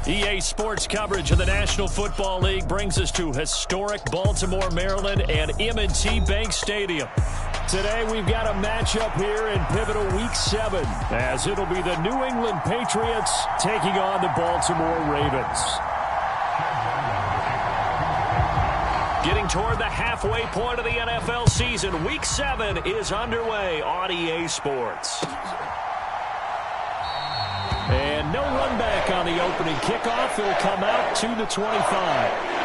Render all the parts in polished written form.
EA Sports coverage of the National Football League brings us to historic Baltimore, Maryland, and M&T Bank Stadium. Today, we've got a matchup here in pivotal Week 7, as it'll be the New England Patriots taking on the Baltimore Ravens. Getting toward the halfway point of the NFL season, Week 7 is underway on EA Sports. And no run back on the opening kickoff. It'll come out to the 25.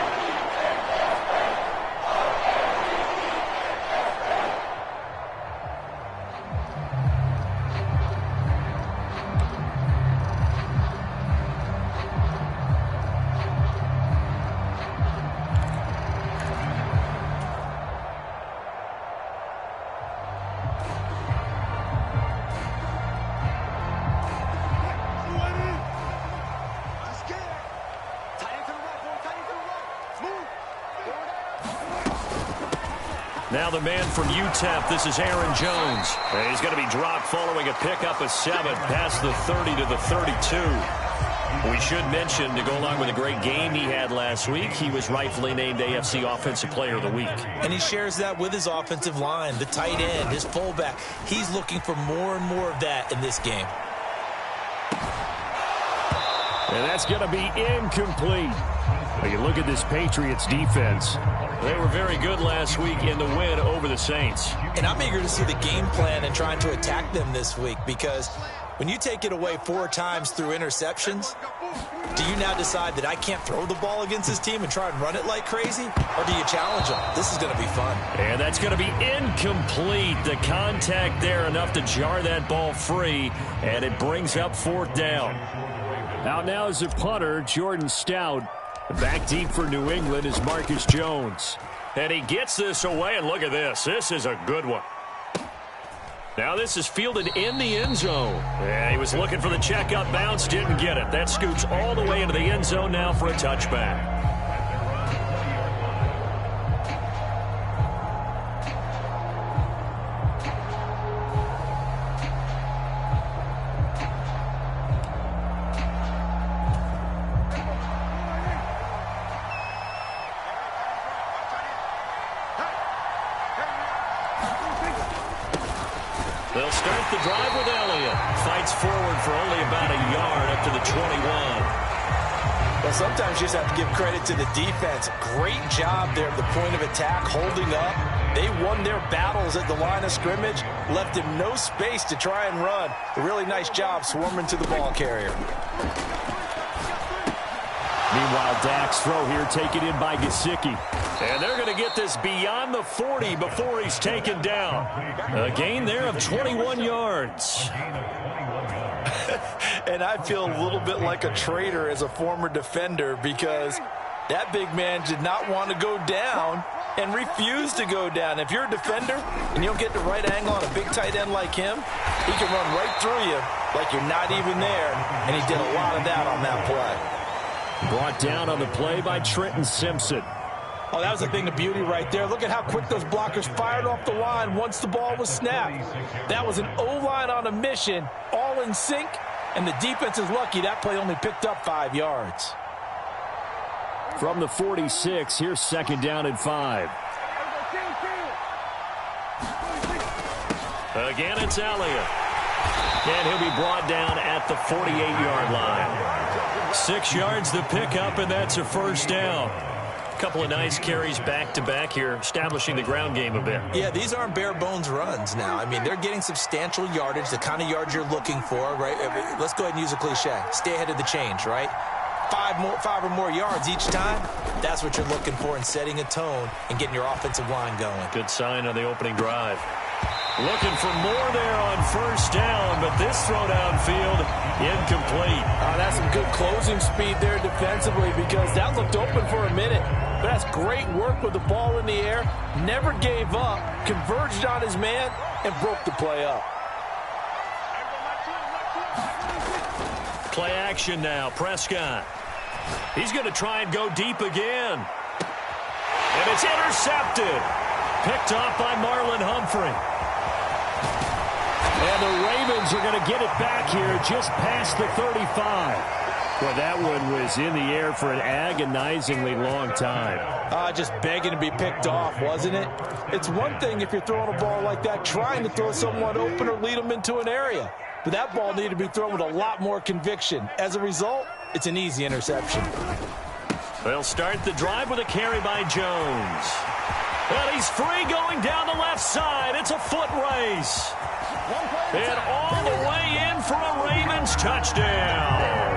Now the man from UTEP, this is Aaron Jones. And he's going to be dropped following a pickup of 7 past the 30 to the 32. We should mention, to go along with a great game he had last week, he was rightfully named AFC Offensive Player of the Week. And he shares that with his offensive line, the tight end, his fullback. He's looking for more and more of that in this game. And that's going to be incomplete. But you look at this Patriots defense. They were very good last week in the win over the Saints. And I'm eager to see the game plan and trying to attack them this week, because when you take it away 4 times through interceptions, do you now decide that I can't throw the ball against this team and try and run it like crazy? Or do you challenge them? This is going to be fun. And that's going to be incomplete. The contact there enough to jar that ball free, and it brings up 4th down. Out now is a punter, Jordan Stout. Back deep for New England is Marcus Jones. And he gets this away, and look at this. This is a good one. Now this is fielded in the end zone. Yeah, he was looking for the check-up bounce, didn't get it. That scoots all the way into the end zone now for a touchback. They'll start the drive with Elliott. Fights forward for only about a yard up to the 21. Well, sometimes you just have to give credit to the defense. Great job there at the point of attack, holding up. They won their battles at the line of scrimmage, left him no space to try and run. A really nice job swarming to the ball carrier. Meanwhile, Dak's throw here taken in by Gesicki. And they're going to get this beyond the 40 before he's taken down. A gain there of 21 yards. And I feel a little bit like a traitor as a former defender, because that big man did not want to go down and refused to go down. If you're a defender and you don't get the right angle on a big tight end like him, he can run right through you like you're not even there. And he did a lot of that on that play. Brought down on the play by Trenton Simpson. Oh, that was a thing of beauty right there. Look at how quick those blockers fired off the line once the ball was snapped. That was an O-line on a mission, all in sync, and the defense is lucky that play only picked up 5 yards. From the 46, here's 2nd down and 5. Again, it's Elliott. And he'll be brought down at the 48-yard line. 6 yards the pickup, and that's a 1st down. Couple of nice carries back-to-back here, establishing the ground game a bit. Yeah, these aren't bare-bones runs now. I mean, they're getting substantial yardage, the kind of yards you're looking for, right? Let's go ahead and use a cliche. Stay ahead of the change, right? 5 or more yards each time, that's what you're looking for in setting a tone and getting your offensive line going. Good sign on the opening drive. Looking for more there on 1st down, but this throw downfield, incomplete. That's some good closing speed there defensively, because that looked open for a minute. But that's great work with the ball in the air. Never gave up, converged on his man, and broke the play up. Play action now, Prescott. He's going to try and go deep again. And it's intercepted. Picked off by Marlon Humphrey. And the Ravens are going to get it back here just past the 35. Well, that one was in the air for an agonizingly long time. Just begging to be picked off, wasn't it? It's one thing if you're throwing a ball like that, trying to throw someone open or lead them into an area. But that ball needed to be thrown with a lot more conviction. As a result, it's an easy interception. They'll start the drive with a carry by Jones. Well, he's free going down the left side. It's a foot race. And all the way in for a Ravens touchdown.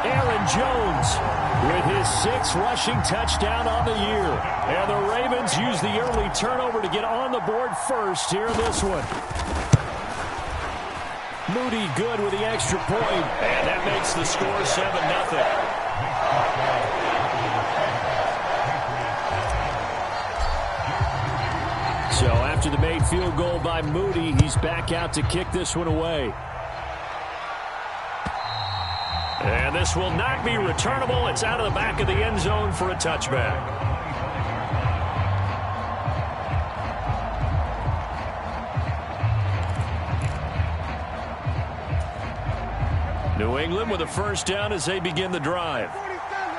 Aaron Jones with his 6th rushing touchdown on the year. And the Ravens use the early turnover to get on the board first here in this one. Moody good with the extra point. And that makes the score 7-0. So after the made field goal by Moody, he's back out to kick this one away. And this will not be returnable. It's out of the back of the end zone for a touchback. New England with a first down as they begin the drive.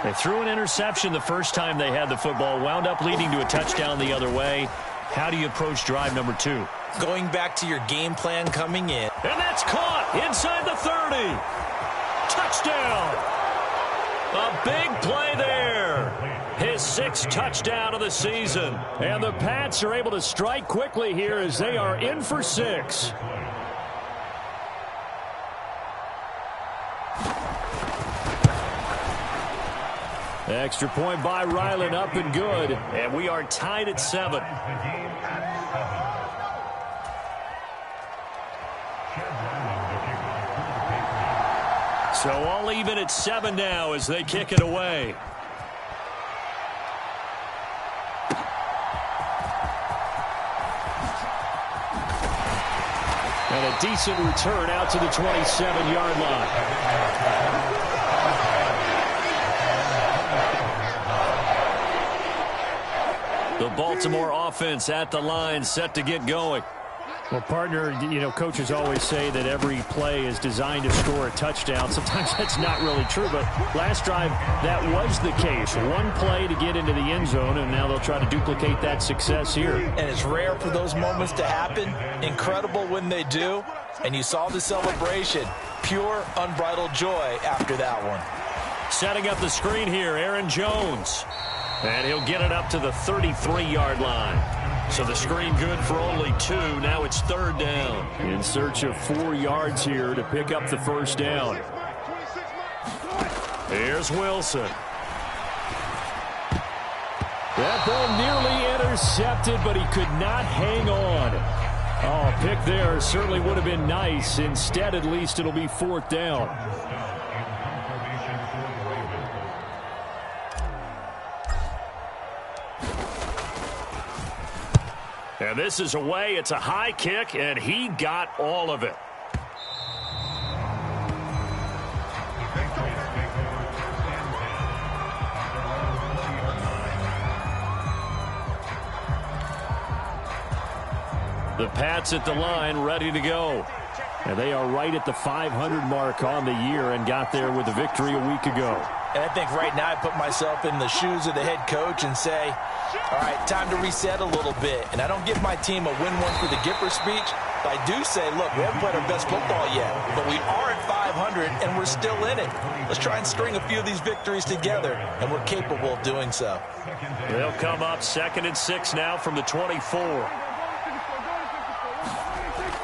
They threw an interception the first time they had the football, wound up leading to a touchdown the other way. How do you approach drive number 2? Going back to your game plan coming in. And that's caught inside the 30. Touchdown. A big play there. His 6th touchdown of the season. And the Pats are able to strike quickly here as they are in for 6. Extra point by Ryland, up and good. And we are tied at 7. So all even at 7 now as they kick it away. And a decent return out to the 27-yard line. The Baltimore offense at the line, set to get going. Well, partner, you know, coaches always say that every play is designed to score a touchdown. Sometimes that's not really true, but last drive, that was the case. One play to get into the end zone, and now they'll try to duplicate that success here. And it's rare for those moments to happen. Incredible when they do. And you saw the celebration. Pure, unbridled joy after that one. Setting up the screen here, Aaron Jones. And he'll get it up to the 33-yard line. So the screen good for only 2. Now it's 3rd down. In search of 4 yards here to pick up the first down. Here's Wilson. That ball nearly intercepted, but he could not hang on. Oh, pick there certainly would have been nice. Instead, at least it'll be 4th down. And this is away. It's a high kick, and he got all of it. The Pats at the line, ready to go. And they are right at the 500 mark on the year and got there with a victory a week ago. And I think right now I put myself in the shoes of the head coach and say, all right, time to reset a little bit. And I don't give my team a win one for the Gipper speech. But I do say, look, we haven't played our best football yet. But we are at 500, and we're still in it. Let's try and string a few of these victories together, and we're capable of doing so. They'll come up 2nd and 6 now from the 24.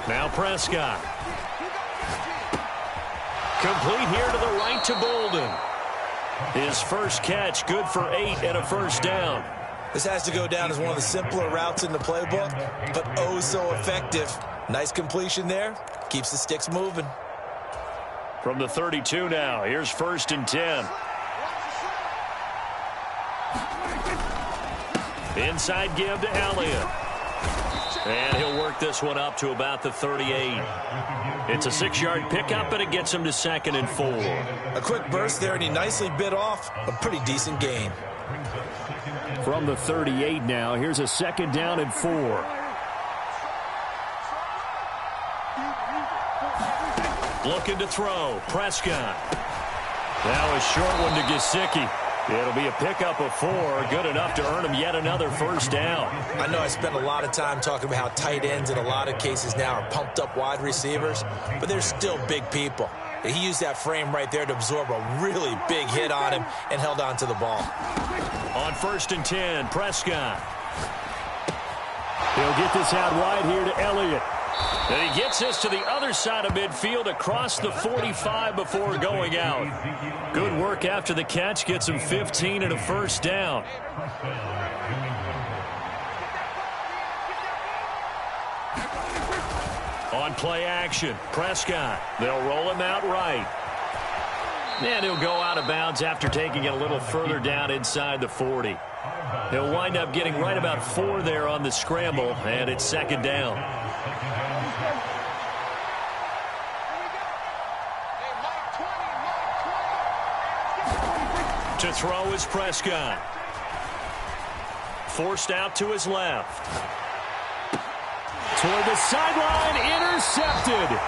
Now Prescott. Complete here to the right to Bolden. His first catch, good for 8 and a first down. This has to go down as one of the simpler routes in the playbook, but oh so effective. Nice completion there. Keeps the sticks moving. From the 32 now, here's 1st and 10. Inside give to Elliott. And he'll work this one up to about the 38. It's a 6-yard pickup, and it gets him to 2nd and 4. A quick burst there, and he nicely bit off a pretty decent gain. From the 38 now, here's a 2nd down and 4. Looking to throw. Prescott. Now a short one to Gesicki. It'll be a pickup of 4, good enough to earn him yet another first down. I know I spent a lot of time talking about how tight ends in a lot of cases now are pumped up wide receivers, but they're still big people. He used that frame right there to absorb a really big hit on him and held on to the ball. On 1st and 10, Prescott. He'll get this out wide here to Elliott. And he gets this to the other side of midfield across the 45 before going out. Good work after the catch. Gets him 15 and a first down. On play action, Prescott. They'll roll him out right. And he'll go out of bounds after taking it a little further down inside the 40. He'll wind up getting right about 4 there on the scramble, and it's 2nd down. To throw is Prescott. Forced out to his left. Toward the sideline, intercepted.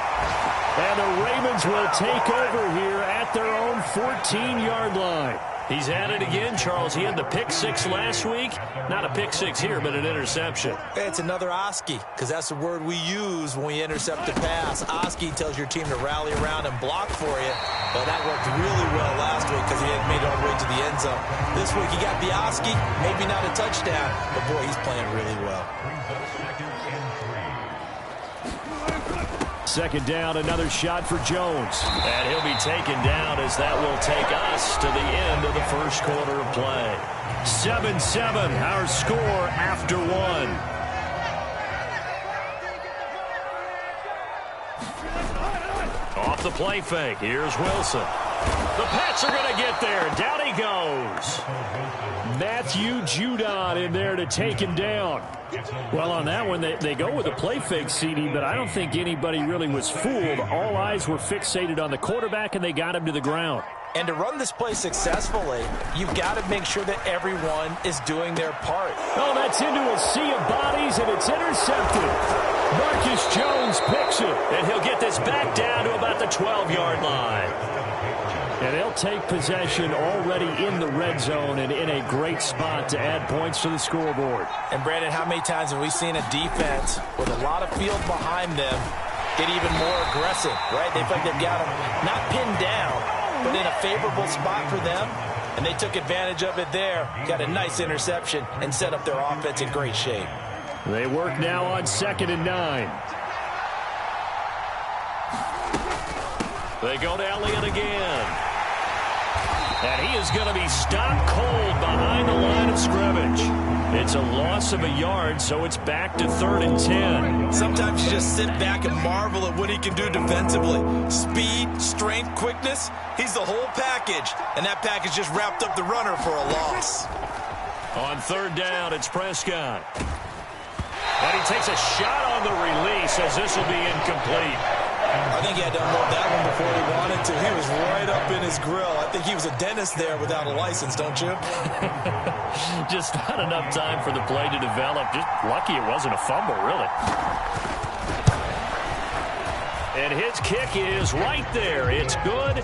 And the Ravens will take over here at their own 14-yard line. He's at it again, Charles. He had the pick 6 last week. Not a pick 6 here, but an interception. It's another Oski, because that's the word we use when we intercept a pass. Oski tells your team to rally around and block for you. But that worked really well last week because he had made it all the way to the end zone. This week he got the Oski, maybe not a touchdown, but boy, he's playing really well. 2nd down, another shot for Jones. And he'll be taken down as that will take us to the end of the first quarter of play. 7-7, our score after 1. Off the play fake, here's Wilson. The Pats are going to get there. Down he goes. Matthew Judon in there to take him down. Well, on that one, they go with a play fake, CD, but I don't think anybody really was fooled. All eyes were fixated on the quarterback, and they got him to the ground. And to run this play successfully, you've got to make sure that everyone is doing their part. Oh, that's into a sea of bodies, and it's intercepted. Marcus Jones picks it, and he'll get this back down to about the 12-yard line. And they'll take possession already in the red zone and in a great spot to add points to the scoreboard. And, Brandon, how many times have we seen a defense with a lot of field behind them get even more aggressive, right? They feel like they've got them not pinned down, but in a favorable spot for them, and they took advantage of it there. Got a nice interception and set up their offense in great shape. They work now on 2nd and 9. They go to Elliott again. And he is going to be stopped cold behind the line of scrimmage. It's a loss of a yard, so it's back to 3rd and 10. Sometimes you just sit back and marvel at what he can do defensively. Speed, strength, quickness, he's the whole package. And that package just wrapped up the runner for a loss. On 3rd down, it's Prescott. And he takes a shot on the release as this will be incomplete. I think he had to unload that one before he wanted to. He was right up in his grill. I think he was a dentist there without a license, don't you? Just not enough time for the play to develop. Just lucky it wasn't a fumble, really. And his kick is right there. It's good.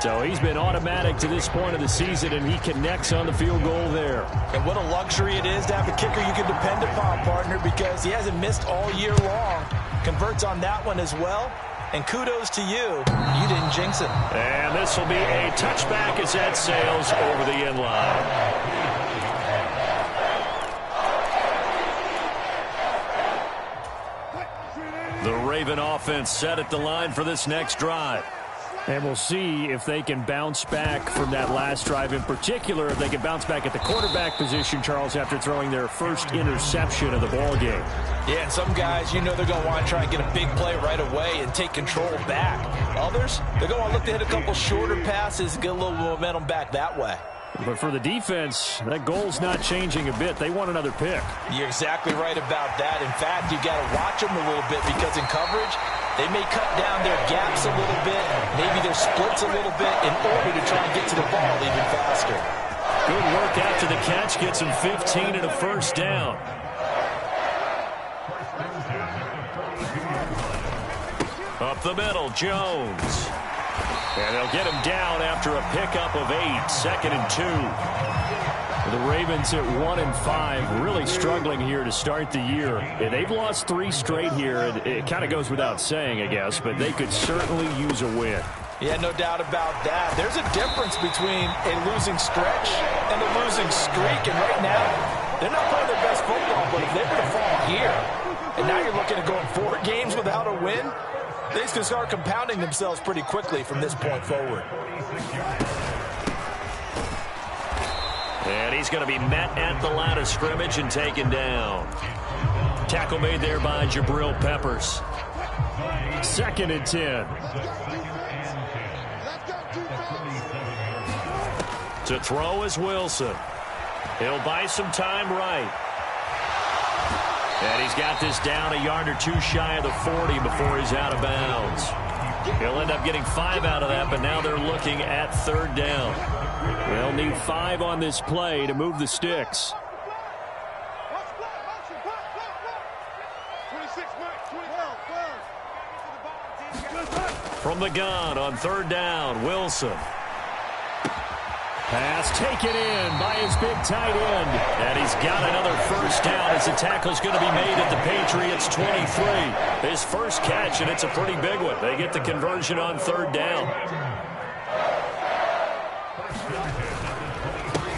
So he's been automatic to this point of the season, and he connects on the field goal there. And what a luxury it is to have a kicker you can depend upon, partner, because he hasn't missed all year long. Converts on that one as well. And kudos to you. You didn't jinx it. And this will be a touchback as that sails over the end line. The Raven offense set at the line for this next drive. And we'll see if they can bounce back from that last drive. In particular, if they can bounce back at the quarterback position, Charles, after throwing their first interception of the ball game. Yeah, and some guys, you know they're going to want to try and get a big play right away and take control back. Others, they're going to look to hit a couple shorter passes and get a little momentum back that way. But for the defense, that goal's not changing a bit. They want another pick. You're exactly right about that. In fact, you've got to watch them a little bit because in coverage, they may cut down their gaps a little bit, maybe their splits a little bit in order to try and get to the ball even faster. Good work after the catch. Gets him 15 and a first down. Up the middle, Jones. And they'll get him down after a pickup of 8, 2nd and 2. The Ravens at 1-5, really struggling here to start the year. And they've lost 3 straight here, and it kind of goes without saying, I guess, but they could certainly use a win. Yeah, no doubt about that. There's a difference between a losing stretch and a losing streak, and right now, they're not playing their best football, but if they were to fall here, and now you're looking at going 4 games without a win, things can start compounding themselves pretty quickly from this point forward. And he's going to be met at the line of scrimmage and taken down. Tackle made there by Jabril Peppers. 2nd and 10. To throw is Wilson. He'll buy some time right. And he's got this down a yard or 2 shy of the 40 before he's out of bounds. He'll end up getting 5 out of that, but now they're looking at 3rd down. They'll need 5 on this play to move the sticks. From the gun on 3rd down, Wilson. Pass taken in by his big tight end. And he's got another 1st down as the tackle's going to be made at the Patriots' 23. His first catch, and it's a pretty big one. They get the conversion on 3rd down.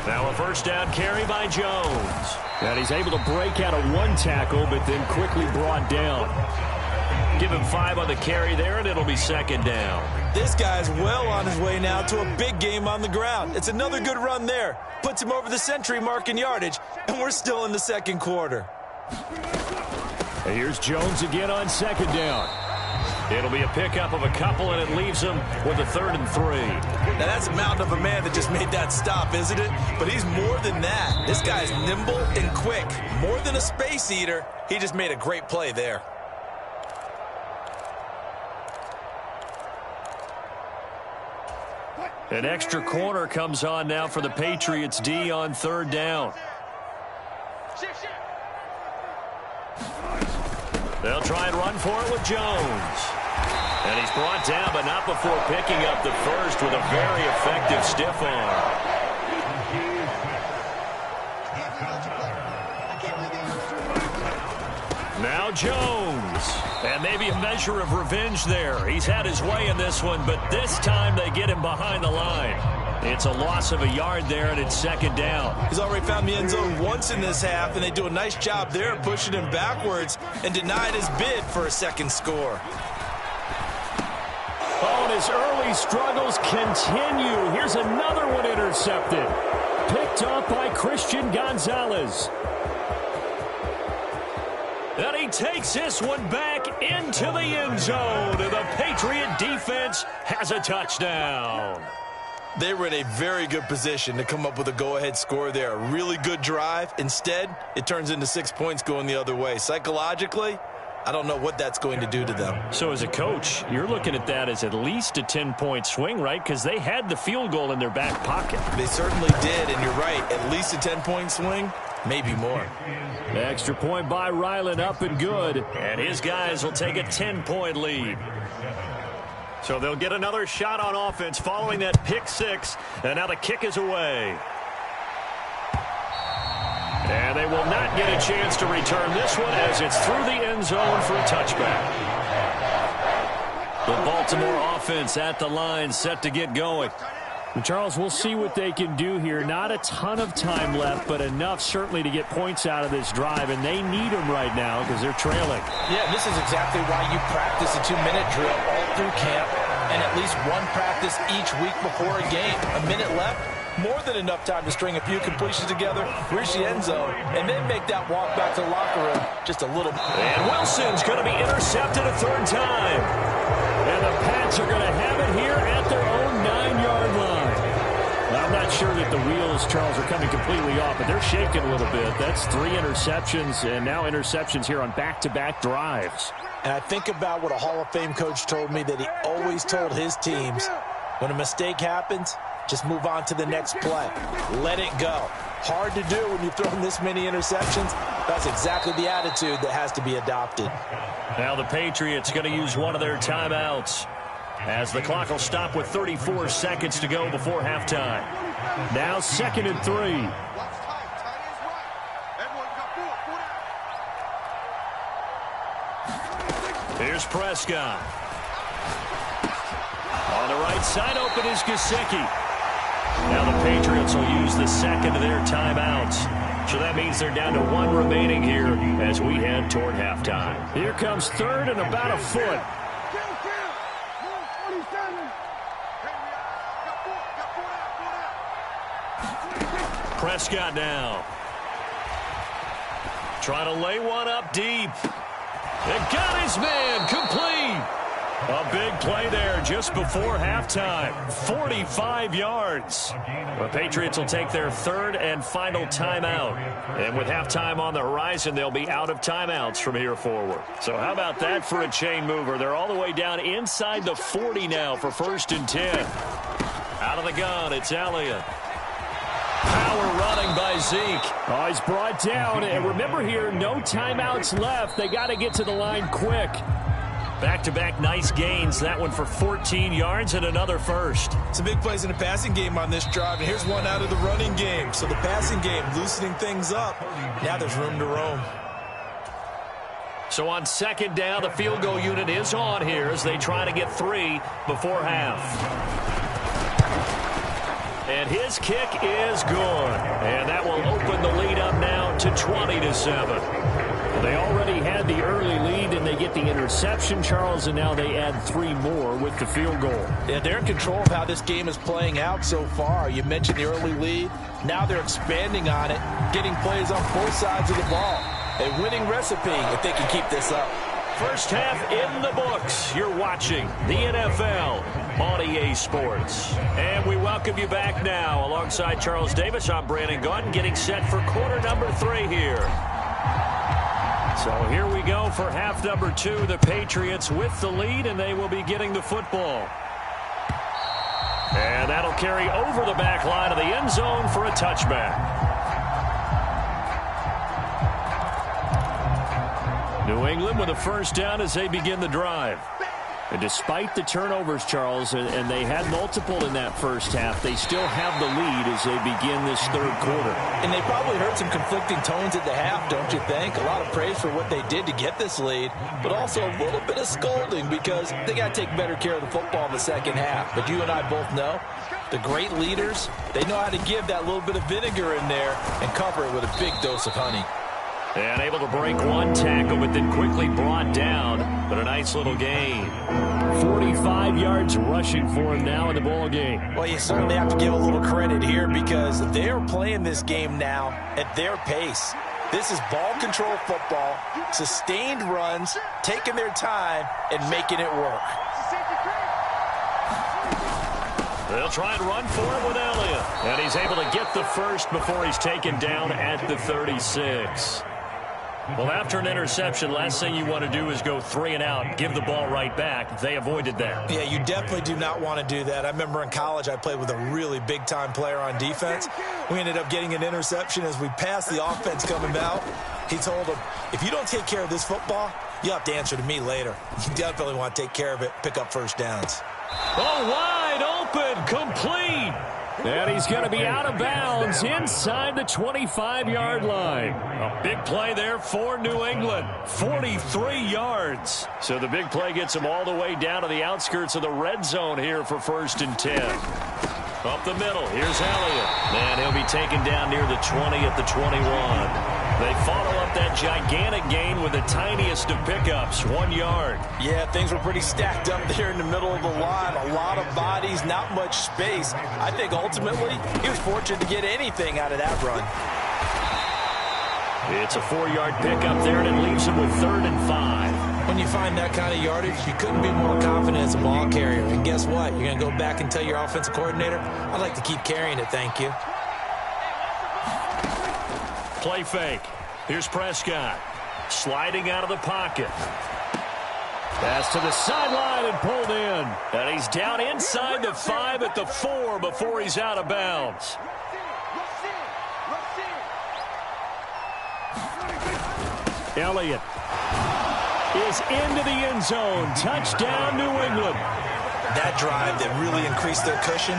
Now a 1st down carry by Jones. And he's able to break out of 1 tackle, but then quickly brought down. Give him 5 on the carry there, and it'll be 2nd down. This guy's well on his way now to a big game on the ground. It's another good run there. Puts him over the century mark in yardage, and we're still in the 2nd quarter. And here's Jones again on 2nd down. It'll be a pickup of a couple, and it leaves him with a 3rd and 3. Now, that's a mountain of a man that just made that stop, isn't it? But he's more than that. This guy's nimble and quick. More than a space eater, he just made a great play there. An extra corner comes on now for the Patriots D on 3rd down. They'll try and run for it with Jones. And he's brought down, but not before picking up the first with a very effective stiff arm. Now Jones. And maybe a measure of revenge there. He's had his way in this one, but this time they get him behind the line. It's a loss of a yard there, and it's 2nd down. He's already found the end zone once in this half, and they do a nice job there pushing him backwards and denied his bid for a 2nd score. Oh, and his early struggles continue. Here's another one intercepted. Picked off by Christian Gonzalez. And he takes this one back into the end zone. And the Patriot defense has a touchdown. They were in a very good position to come up with a go-ahead score there. A really good drive. Instead, it turns into 6 points going the other way. Psychologically, I don't know what that's going to do to them. So as a coach, you're looking at that as at least a 10-point swing, right? Because they had the field goal in their back pocket. They certainly did, and you're right. At least a 10-point swing, maybe more. Extra point by Ryland, up and good. And his guys will take a 10-point lead. So they'll get another shot on offense following that pick 6. And now the kick is away. And they will not get a chance to return this one as it's through the end zone for a touchback. The Baltimore offense at the line, set to get going. And Charles, we'll see what they can do here. Not a ton of time left, but enough certainly to get points out of this drive, and they need them right now because they're trailing. Yeah, this is exactly why you practice a 2-minute drill all through camp and at least one practice each week before a game. A minute left, more than enough time to string a few completions together, reach the end zone, and then make that walk back to the locker room just a little. And Wilson's going to be intercepted a 3rd time. And the Pats are going to have it here at their own 9-yard line. Now, I'm not sure that the wheels, Charles, are coming completely off, but they're shaking a little bit. That's 3 interceptions, and now interceptions here on back-to-back drives. And I think about what a Hall of Fame coach told me that he always told his teams, when a mistake happens, just move on to the next play. Let it go. Hard to do when you've thrown this many interceptions. That's exactly the attitude that has to be adopted. Now the Patriots going to use one of their timeouts. as the clock will stop with 34 seconds to go before halftime. Now 2nd and 3. Here's Prescott. On the right side, open is Gesicki. Now the Patriots will use the second of their timeouts. So that means they're down to 1 remaining here as we head toward halftime. Here comes 3rd and about a foot. Prescott now. Trying to lay one up deep. It got his man complete. A big play there just before halftime. 45 yards. The Patriots will take their 3rd and final timeout. And with halftime on the horizon, they'll be out of timeouts from here forward. So how about that for a chain mover? They're all the way down inside the 40 now for 1st and 10. Out of the gun, it's Elliott. Power running by Zeke. Oh, he's brought down. And remember here, no timeouts left. They got to get to the line quick. Back-to-back nice gains. That one for 14 yards and another first. Some big plays in the passing game on this drive, and here's one out of the running game. So the passing game loosening things up. Now there's room to roam. So on 2nd down, the field goal unit is on here as they try to get 3 before half. And his kick is good. And that will open the lead up now to 20-7. They already had the early lead, and they get the interception, Charles, and now they add 3 more with the field goal. Yeah, they're in control of how this game is playing out so far. You mentioned the early lead. Now they're expanding on it, getting plays on both sides of the ball. A winning recipe if they can keep this up. First half in the books. You're watching the NFL on EA Sports. And we welcome you back now. Alongside Charles Davis, I'm Brandon Gaudin, getting set for quarter number 3 here. So here we go for half number 2. The Patriots with the lead, and they will be getting the football. And that'll carry over the back line of the end zone for a touchback. New England with a first down as they begin the drive. And despite the turnovers, Charles, and they had multiple in that first half, they still have the lead as they begin this 3rd quarter. And they probably heard some conflicting tones at the half, don't you think? A lot of praise for what they did to get this lead, but also a little bit of scolding because they got to take better care of the football in the second half. But you and I both know the great leaders, they know how to give that little bit of vinegar in there and cover it with a big dose of honey. And able to break one tackle, but then quickly brought down. But a nice little gain. 45 yards rushing for him now in the ball game. Well, you certainly have to give a little credit here because they're playing this game now at their pace. This is ball control football, sustained runs, taking their time, and making it work. They'll try and run for it with Elliott. And he's able to get the first before he's taken down at the 36. Well, after an interception, last thing you want to do is go 3 and out, give the ball right back. They avoided that. Yeah, you definitely do not want to do that. I remember in college I played with a really big-time player on defense. We ended up getting an interception as we passed the offense coming out. He told him, if you don't take care of this football, you'll have to answer to me later. You definitely want to take care of it, pick up first downs. Oh, wide open, complete. And he's going to be out of bounds inside the 25-yard line. A big play there for New England. 43 yards. So the big play gets them all the way down to the outskirts of the red zone here for 1st and 10. Up the middle, here's Elliott. And he'll be taken down near the 20 at the 21. They follow up that gigantic gain with the tiniest of pickups, 1 yard. Yeah, things were pretty stacked up there in the middle of the line. A lot of bodies, not much space. I think ultimately he was fortunate to get anything out of that run. It's a 4-yard pickup there, and it leaves him with 3rd and 5. When you find that kind of yardage, you couldn't be more confident as a ball carrier. And guess what? You're going to go back and tell your offensive coordinator, I'd like to keep carrying it, thank you. Play fake. Here's Prescott. Sliding out of the pocket. Pass to the sideline and pulled in. And he's down inside the 5 at the 4 before he's out of bounds. Elliott is into the end zone. Touchdown, New England. That drive that really increased their cushion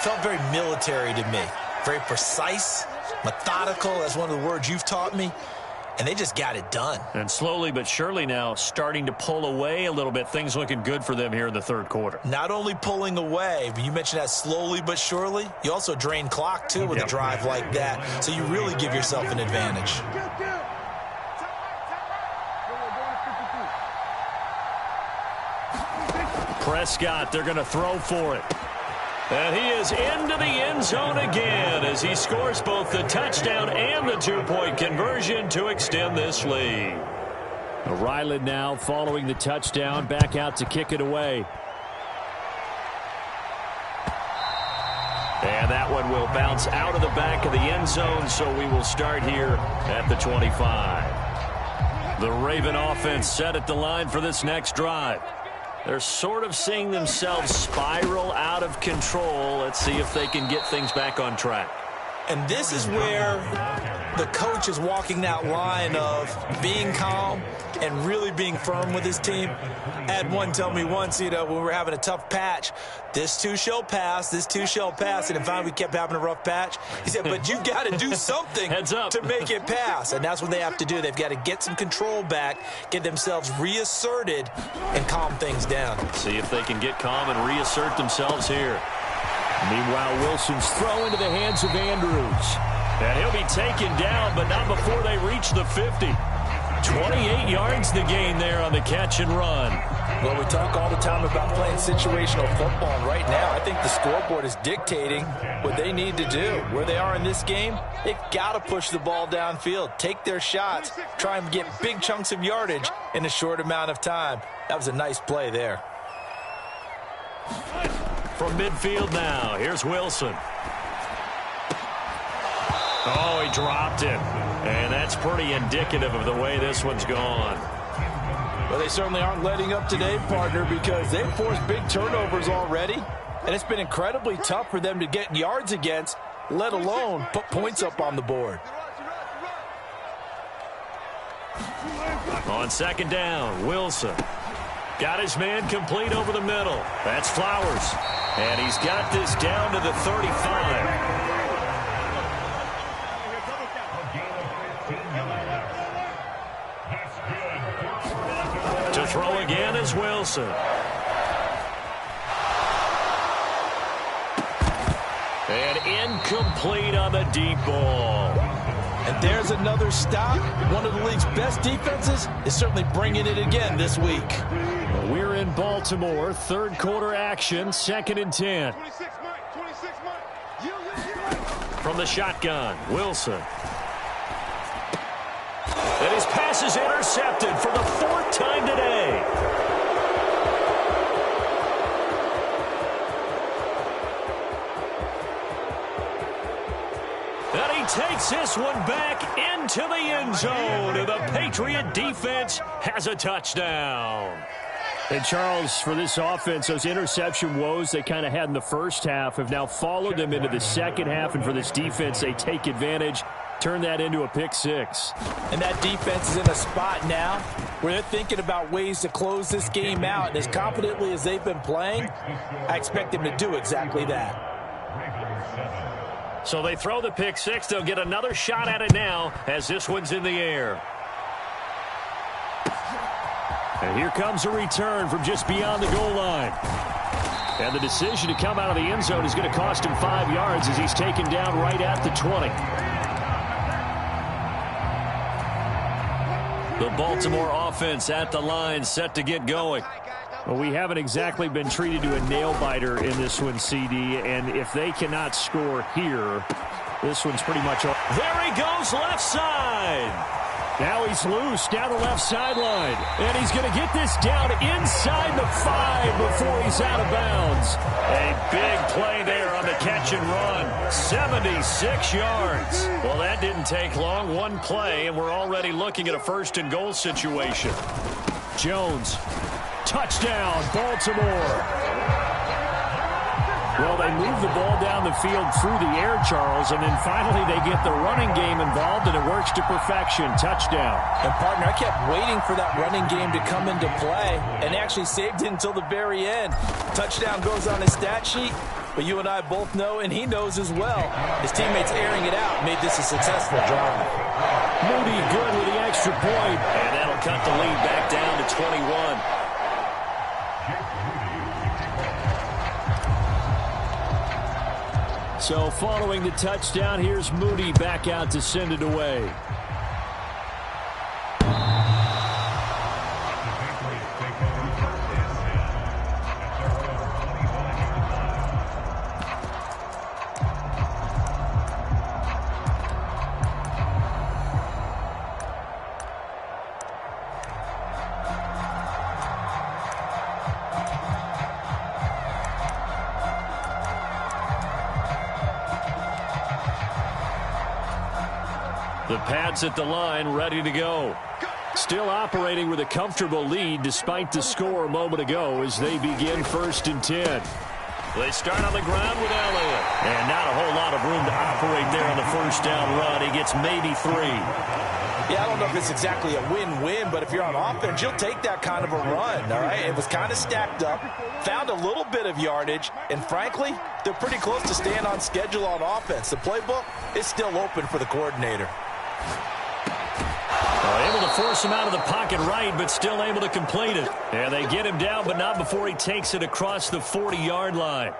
felt very military to me. Very precise, methodical. That's one of the words you've taught me. And they just got it done. And slowly but surely now starting to pull away a little bit. Things looking good for them here in the third quarter. Not only pulling away, but you mentioned that slowly but surely. You also drain clock, too, with a drive like that. So you really give yourself an advantage. Prescott, they're going to throw for it. And he is into the end zone again as he scores both the touchdown and the two-point conversion to extend this lead. Ryland now following the touchdown, back out to kick it away. And that one will bounce out of the back of the end zone, so we will start here at the 25. The Raven offense set at the line for this next drive. They're sort of seeing themselves spiral out of control. Let's see if they can get things back on track. And this is where the coach is walking that line of being calm and really being firm with his team. I had one tell me once, when we were having a tough patch, this too shall pass, this too shall pass. And finally we kept having a rough patch. He said, but you got to do something to make it pass. And that's what they have to do. They've got to get some control back, get themselves reasserted, and calm things down. See if they can get calm and reassert themselves here. Meanwhile, Wilson's throw into the hands of Andrews. And he'll be taken down, but not before they reach the 50. 28 yards the gain there on the catch and run. Well, we talk all the time about playing situational football, and right now I think the scoreboard is dictating what they need to do. Where they are in this game, they've got to push the ball downfield, take their shots, try and get big chunks of yardage in a short amount of time. That was a nice play there. From midfield now, here's Wilson. Oh, he dropped it. And that's pretty indicative of the way this one's gone. Well, they certainly aren't letting up today, partner, because they've forced big turnovers already. And it's been incredibly tough for them to get yards against, let alone put points up on the board. On second down, Wilson. Got his man complete over the middle. That's Flowers. And he's got this down to the 35. To throw again is Wilson. And incomplete on the deep ball. And there's another stop. One of the league's best defenses is certainly bringing it again this week. We're in Baltimore, third quarter action, 2nd and 10. From the shotgun, Wilson. And his pass is intercepted for the 4th time today. And he takes this one back into the end zone. And the Patriot defense has a touchdown. And Charles, for this offense, those interception woes they kind of had in the first half have now followed them into the second half. And for this defense, they take advantage, turn that into a pick six. And that defense is in a spot now where they're thinking about ways to close this game out. And as confidently as they've been playing, I expect them to do exactly that. So they throw the pick six. They'll get another shot at it now as this one's in the air. And here comes a return from just beyond the goal line. And the decision to come out of the end zone is going to cost him 5 yards as he's taken down right at the 20. The Baltimore offense at the line, set to get going. Well, we haven't exactly been treated to a nail-biter in this one, CD, and if they cannot score here, this one's pretty much over. There he goes, left side. Now he's loose down the left sideline, and he's going to get this down inside the 5 before he's out of bounds. A big play there on the catch and run, 76 yards. Well, that didn't take long, one play, and we're already looking at a 1st and goal situation. Jones, touchdown, Baltimore. Well, they move the ball down the field through the air, Charles, and then finally they get the running game involved, and it works to perfection. Touchdown. And, partner, I kept waiting for that running game to come into play and actually saved it until the very end. Touchdown goes on his stat sheet, but you and I both know, and he knows as well, his teammates airing it out made this a successful drive. Moody good with the extra point, and that'll cut the lead back down to 21. So following the touchdown, here's Moody back out to send it away. The Pats at the line, ready to go. Still operating with a comfortable lead despite the score a moment ago as they begin 1st and 10. They start on the ground with Elliott. And not a whole lot of room to operate there on the first down run. He gets maybe 3. Yeah, I don't know if it's exactly a win-win, but if you're on offense, you'll take that kind of a run, all right? It was kind of stacked up, found a little bit of yardage, and frankly, they're pretty close to staying on schedule on offense. The playbook is still open for the coordinator. Able to force him out of the pocket right, but still able to complete it. And they get him down, but not before he takes it across the 40-yard line.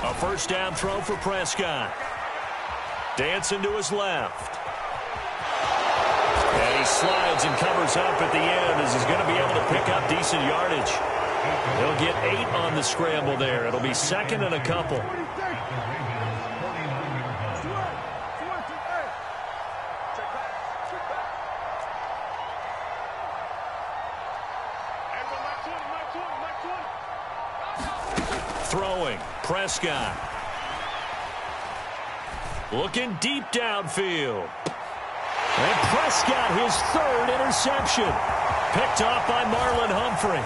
A first down throw for Prescott. Dancing to his left. And he slides and covers up at the end as he's going to be able to pick up decent yardage. He'll get 8 on the scramble there. It'll be 2nd and a couple. Throwing, Prescott. Looking deep downfield. And Prescott, his 3rd interception. Picked off by Marlon Humphrey.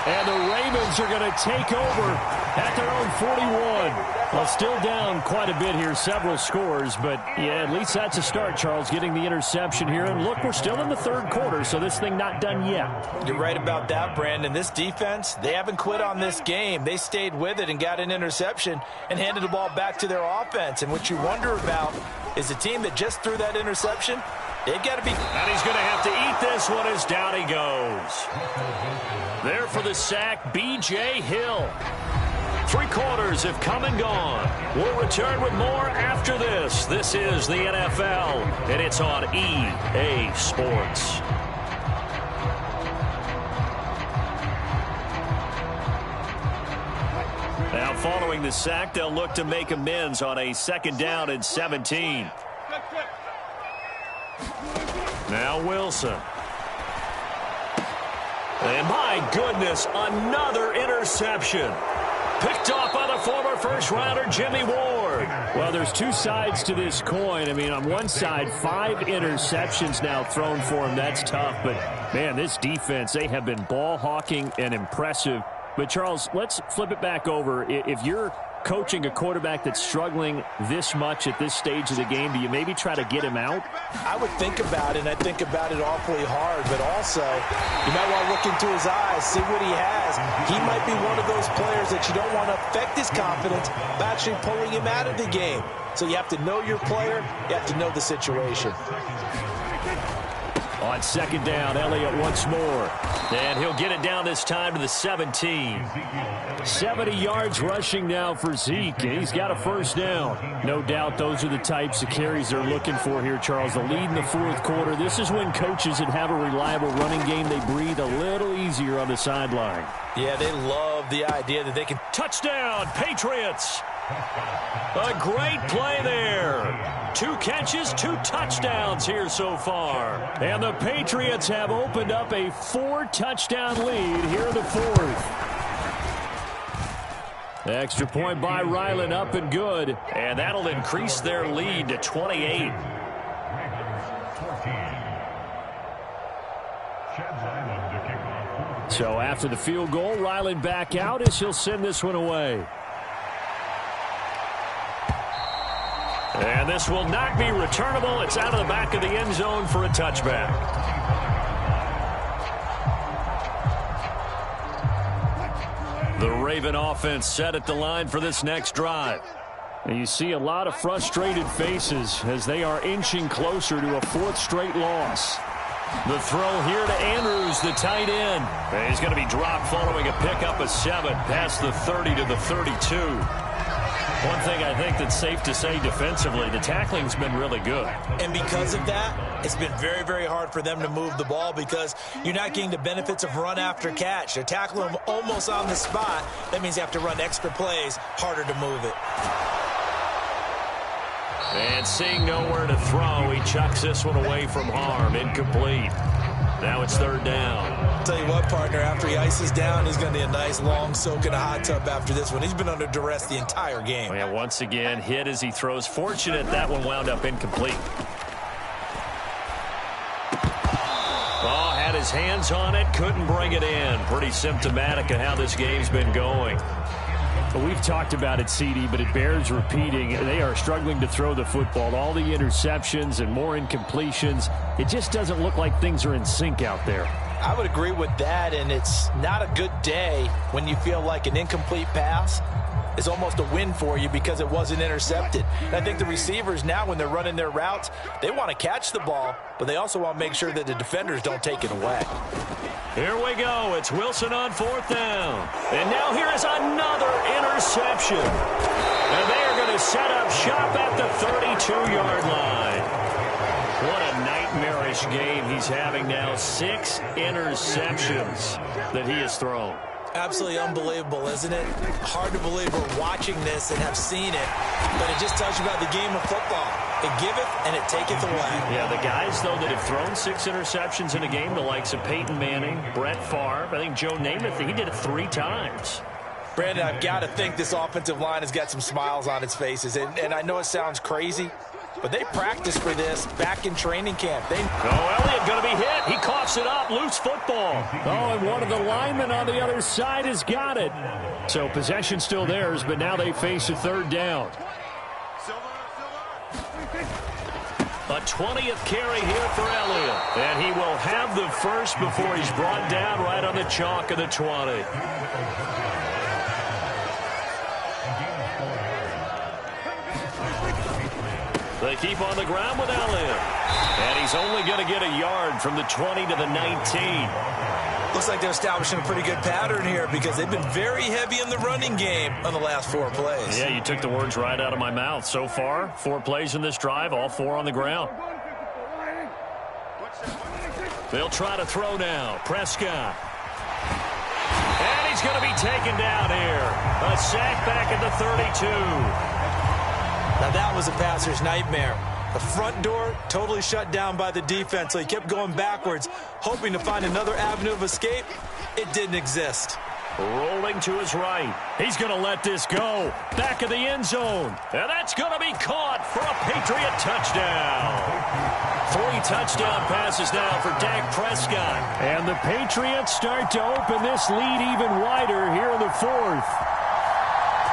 And the Ravens are going to take over at their own 41. Well, still down quite a bit here, several scores, but yeah, at least that's a start, Charles, getting the interception here. And look, we're still in the 3rd quarter, so this thing not done yet. You're right about that, Brandon. This defense, they haven't quit on this game. They stayed with it and got an interception and handed the ball back to their offense. And what you wonder about is the team that just threw that interception, they've got to be... And he's going to have to eat this one as down he goes. There for the sack, B.J. Hill. 3 quarters have come and gone. We'll return with more after this. This is the NFL, and it's on EA Sports. Now, following the sack, they'll look to make amends on a 2nd down and 17. Now Wilson. And my goodness, another interception. Picked off by the former first-rounder Jimmy Ward. Well, there's 2 sides to this coin. I mean, on one side, 5 interceptions now thrown for him. That's tough. But, man, this defense, they have been ball hawking and impressive. But, Charles, let's flip it back over. If you're coaching a quarterback that's struggling this much at this stage of the game, do you maybe try to get him out? I would think about it, and I think about it awfully hard, but also you might want to look into his eyes, see what he has. He might be one of those players that you don't want to affect his confidence by actually pulling him out of the game. So you have to know your player, you have to know the situation. On 2nd down, Elliott once more. And he'll get it down this time to the 17. 70 yards rushing now for Zeke, and he's got a first down. No doubt those are the types of carries they're looking for here, Charles. The lead in the 4th quarter. This is when coaches that have a reliable running game, they breathe a little easier on the sideline. Yeah, they love the idea that they can... Touchdown, Patriots! A great play there. 2 catches, 2 touchdowns here so far. And the Patriots have opened up a 4-touchdown lead here in the 4th. Extra point by Ryland, up and good. And that'll increase their lead to 28. So after the field goal, Ryland back out as he'll send this one away. And this will not be returnable. It's out of the back of the end zone for a touchback. The Raven offense set at the line for this next drive. And you see a lot of frustrated faces as they are inching closer to a fourth straight loss. The throw here to Andrews, the tight end. And he's going to be dropped following a pickup of 7 past the 30 to the 32. One thing I think that's safe to say defensively, the tackling's been really good. And because of that, it's been very, very hard for them to move the ball because you're not getting the benefits of run after catch. They're tackling them almost on the spot. That means you have to run extra plays, harder to move it. And seeing nowhere to throw, he chucks this one away from harm. Incomplete. Now it's third down. I'll tell you what, partner, after he ices down, he's going to need a nice long soak in a hot tub after this one. He's been under duress the entire game. Yeah, once again, hit as he throws. Fortunate that one wound up incomplete. Oh, had his hands on it, couldn't bring it in. Pretty symptomatic of how this game's been going. Well, we've talked about it, CD, but it bears repeating. They are struggling to throw the football. All the interceptions and more incompletions. It just doesn't look like things are in sync out there. I would agree with that, and it's not a good day when you feel like an incomplete pass is almost a win for you because it wasn't intercepted. And I think the receivers now, when they're running their routes, they want to catch the ball, but they also want to make sure that the defenders don't take it away. Here we go. It's Wilson on fourth down. And now here is another interception. And they are going to set up shop at the 32-yard line. What a nightmarish game he's having now. 6 interceptions that he has thrown. Absolutely unbelievable, isn't it? Hard to believe we're watching this and have seen it, but it just tells you about the game of football. It giveth and it taketh away. Yeah, the guys, though, that have thrown 6 interceptions in a game, the likes of Peyton Manning, Brett Favre, I think Joe Namath, he did it 3 times. Brandon, I've got to think this offensive line has got some smiles on its faces, and I know it sounds crazy, but they practiced for this back in training camp. Elliott going to be hit. He coughs it up. Loose football. Oh, and one of the linemen on the other side has got it. So possession still theirs, but now they face a third down. A 20th carry here for Elliott. And he will have the first before he's brought down right on the chalk of the 20. They keep on the ground with Elliott. And he's only going to get a yard from the 20 to the 19. Looks like they're establishing a pretty good pattern here because they've been very heavy in the running game on the last 4 plays. Yeah, you took the words right out of my mouth. So far, 4 plays in this drive, all 4 on the ground. They'll try to throw now. Prescott. And he's going to be taken down here. A sack back at the 32. Now that was a passer's nightmare. The front door totally shut down by the defense, so he kept going backwards, hoping to find another avenue of escape. It didn't exist. Rolling to his right. He's going to let this go. Back of the end zone. And that's going to be caught for a Patriot touchdown. 3 touchdown passes now for Dak Prescott. And the Patriots start to open this lead even wider here in the 4th.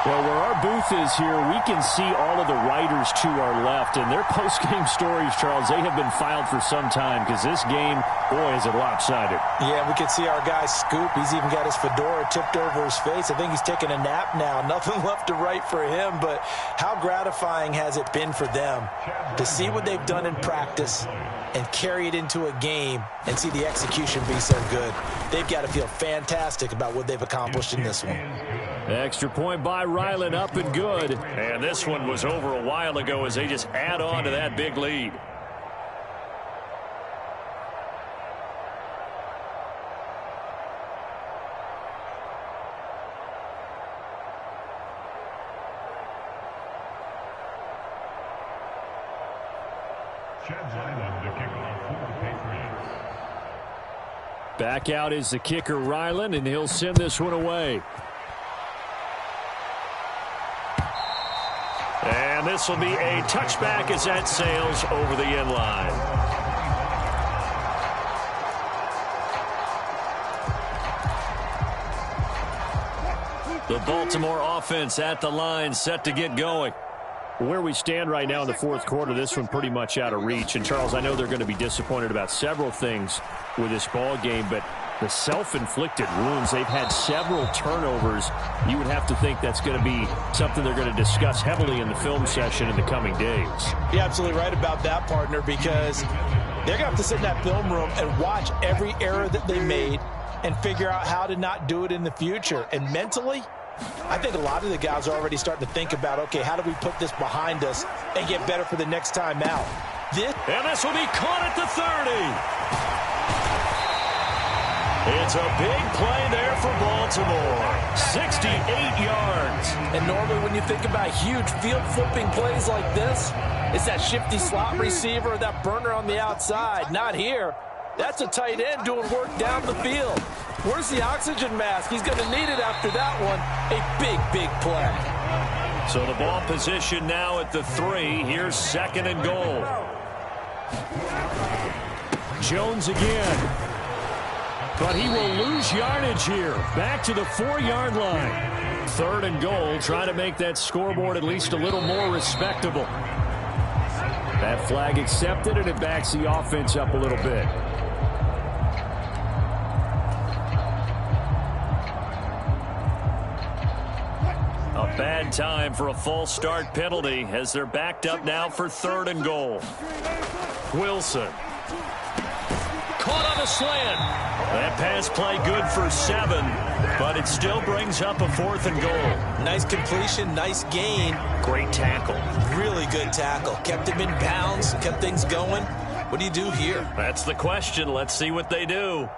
Well, where our booth is here, we can see all of the writers to our left. And their post-game stories, Charles, they have been filed for some time because this game, boy, is it lopsided. Yeah, we can see our guy Scoop. He's even got his fedora tipped over his face. I think he's taking a nap now. Nothing left to write for him. But how gratifying has it been for them to see what they've done in practice and carry it into a game and see the execution be so good? They've got to feel fantastic about what they've accomplished in this one. Extra point by Ryland, up and good. And this one was over a while ago as they just add on to that big lead. Back out is the kicker, Ryland, and he'll send this one away. And this will be a touchback as that sails over the end line. The Baltimore offense at the line, set to get going. Where we stand right now in the fourth quarter, this one pretty much out of reach. And, Charles, I know they're going to be disappointed about several things with this ball game, but the self-inflicted wounds, they've had several turnovers. You would have to think that's going to be something they're going to discuss heavily in the film session in the coming days. You're absolutely right about that, partner, because they're going to have to sit in that film room and watch every error that they made and figure out how to not do it in the future. And mentally, I think a lot of the guys are already starting to think about, okay, how do we put this behind us and get better for the next time out? And this will be caught at the 30. It's a big play there for Baltimore. 68 yards. And normally when you think about huge field-flipping plays like this, it's that shifty slot receiver, that burner on the outside. Not here. That's a tight end doing work down the field. Where's the oxygen mask? He's going to need it after that one. A big, big play. So the ball position now at the 3. Here's 2nd and goal. Jones again. But he will lose yardage here. Back to the 4-yard line. 3rd and goal, trying to make that scoreboard at least a little more respectable. That flag accepted, and it backs the offense up a little bit. A bad time for a false start penalty as they're backed up now for 3rd and goal. Wilson. Caught on a slant. That pass play good for 7, but it still brings up a 4th and goal. Nice completion, nice gain. Great tackle. Really good tackle. Kept him in bounds, kept things going. What do you do here? That's the question. Let's see what they do.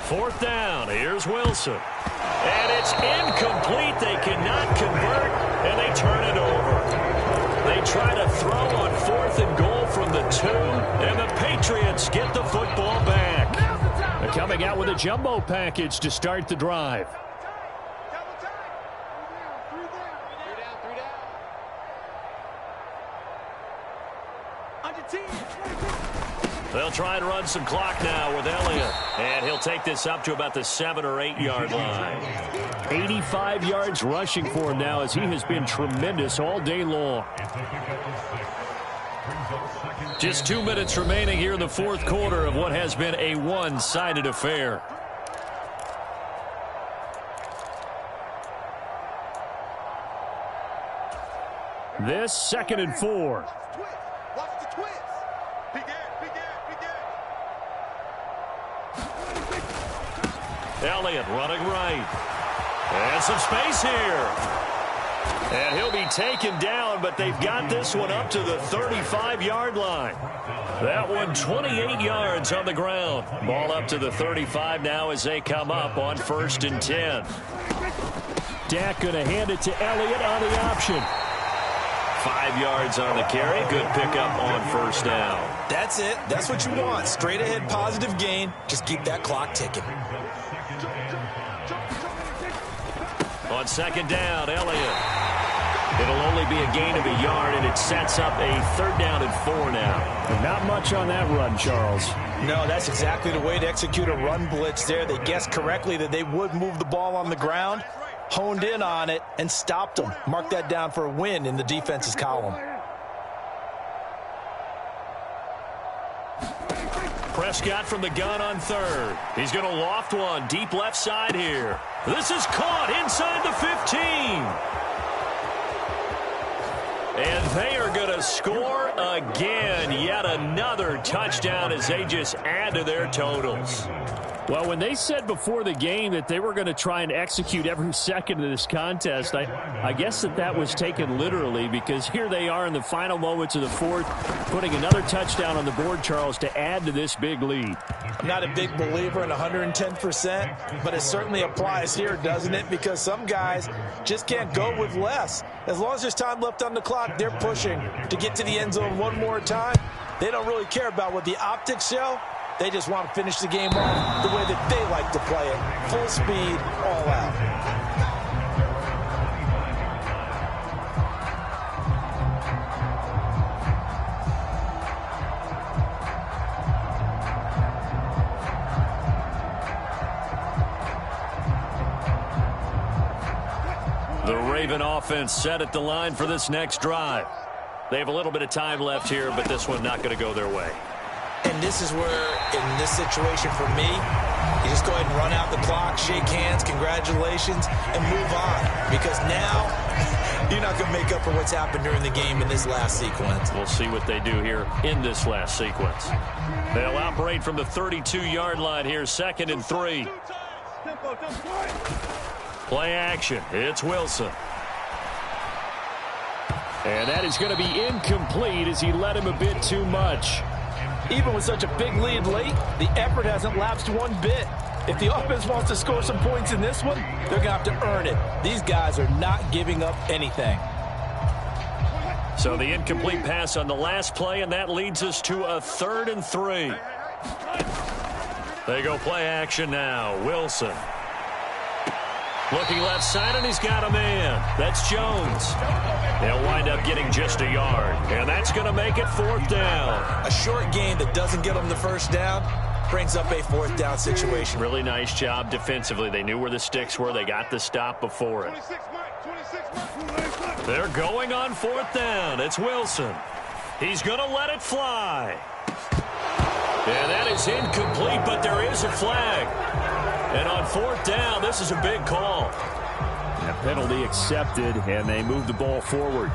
4th down. Here's Wilson. And it's incomplete. They cannot convert, and they turn it over. They try to throw on 4th and goal from the 2, and the Patriots get the football back. They're coming out with a jumbo package to start the drive. They'll try and run some clock now with Elliott. And he'll take this up to about the 7 or 8 yard line. 85 yards rushing for him now as he has been tremendous all day long. Just 2 minutes remaining here in the fourth quarter of what has been a one-sided affair. This 2nd and 4. Elliott running right. And some space here. And he'll be taken down, but they've got this one up to the 35-yard line. That one 28 yards on the ground. Ball up to the 35 now as they come up on 1st and 10. Dak going to hand it to Elliott on the option. 5 yards on the carry. Good pickup on 1st down. That's it. That's what you want. Straight ahead positive gain. Just keep that clock ticking. On 2nd down, Elliott. It'll only be a gain of a yard, and it sets up a 3rd down and 4 now. Not much on that run, Charles. No, that's exactly the way to execute a run blitz there. They guessed correctly that they would move the ball on the ground, honed in on it, and stopped them. Mark that down for a win in the defense's column. Prescott from the gun on 3rd. He's going to loft one deep left side here. This is caught inside the 15. And they are going to score again. Yet another touchdown as they just add to their totals. Well, when they said before the game that they were going to try and execute every second of this contest, I guess that was taken literally, because here they are in the final moments of the fourth, putting another touchdown on the board, Charles, to add to this big lead. I'm not a big believer in 110%, but it certainly applies here, doesn't it? Because some guys just can't go with less. As long as there's time left on the clock, they're pushing to get to the end zone one more time. They don't really care about what the optics show. They just want to finish the game off the way that they like to play it. Full speed, all out. Raven offense set at the line for this next drive. They have a little bit of time left here, but this one not going to go their way. And this is where, in this situation for me, you just go ahead and run out the clock, shake hands, congratulations, and move on. Because now, you're not going to make up for what's happened during the game in this last sequence. We'll see what they do here in this last sequence. They'll operate from the 32-yard line here, 2nd and 3. Play action. It's Wilson. And that is going to be incomplete as he led him a bit too much. Even with such a big lead late, the effort hasn't lapsed one bit. If the offense wants to score some points in this one, they're going to have to earn it. These guys are not giving up anything. So the incomplete pass on the last play, and that leads us to a 3rd and 3. They go play action now. Wilson. Looking left side, and he's got a man. That's Jones. They'll wind up getting just a yard, and that's going to make it 4th down. A short gain that doesn't get them the first down brings up a 4th down situation. Really nice job defensively. They knew where the sticks were. They got the stop before it. They're going on 4th down. It's Wilson. He's going to let it fly. And that is incomplete, but there is a flag. And on 4th down, this is a big call. A penalty accepted, and they move the ball forward.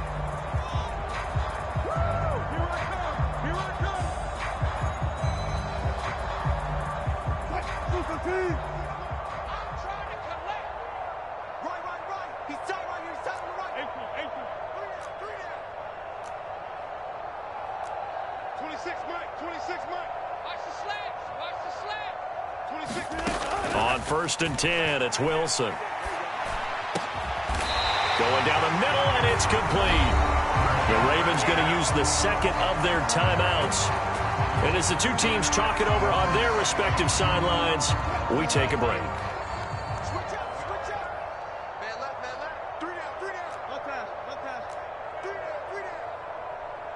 On 1st and 10, it's Wilson. Going down the middle, and it's complete. The Ravens going to use the 2nd of their timeouts. And as the two teams talk it over on their respective sidelines, we take a break. Switch out. Man left. 3 down. One pass. 3 down.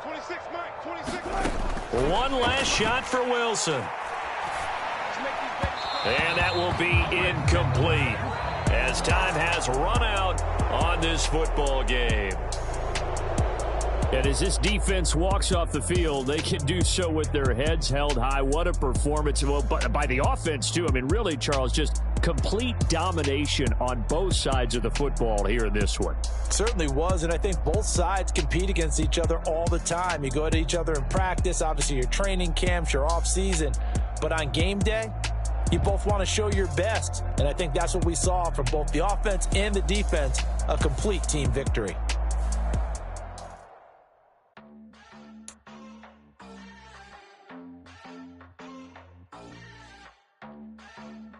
26, Mike. One last shot for Wilson. And that will be incomplete as time has run out on this football game. And as this defense walks off the field, they can do so with their heads held high. What a performance. Well, by the offense, too. I mean, really, Charles, just complete domination on both sides of the football here in this one. Certainly was, and I think both sides compete against each other all the time. You go at each other in practice, obviously your training camps, your off-season. But on game day, you both want to show your best. And I think that's what we saw from both the offense and the defense, a complete team victory.